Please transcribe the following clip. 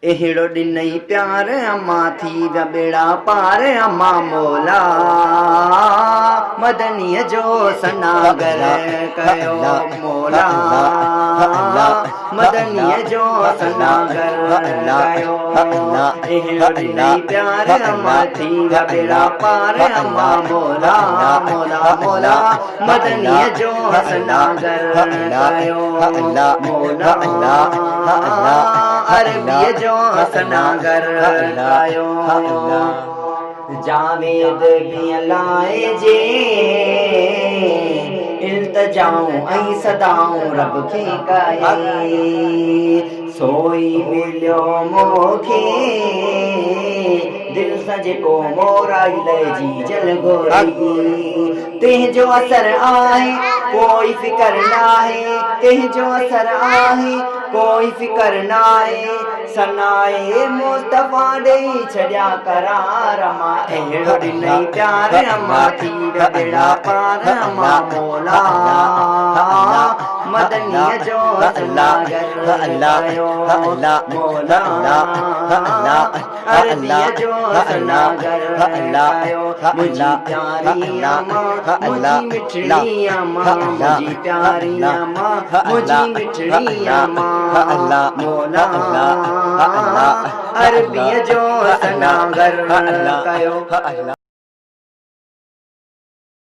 एहिड़ो ॾिनई प्यार अम्मा थी विया बेड़ा पार अम्मा मौला मदनीअ जो सनागर कयो मौला मदनीअ जो सनागर कयो एहिड़ो ॾिनई प्यार अम्मा थी विया बेड़ा पार अम्मा मौला मौला मौला मदनीअ जो सनागर कयो मौला अरबीअ जो सनागर कयो जावेद कीअं लाए जे इल्तजाऊं ऐं सदाऊं रब खे कई सोई मिलियो मूंखे दिल सां जेको मोराइल जी जल घोरी तंहिंजो असर आहे कोई फिकर नाहे तंहिंजो असर आहे कोई फिकर नाहे सनाए मुस्तफा ॾेई छॾिया करार मां अहिड़ो ॾिनई प्यार अम्मा थी विया बेड़ा पार अम्मा मौला मदनीअ जो सनागर कयो मौला अरबीअ जो सनागर कयो मुंहिंजी प्यारी अम्मा मुंहिंजी मिठड़ी अम्मा मुंहिंजी प्यारी अम्मा मुंहिंजी मिठड़ी अम्मा मौला अरबीअ जो सनागर कयो।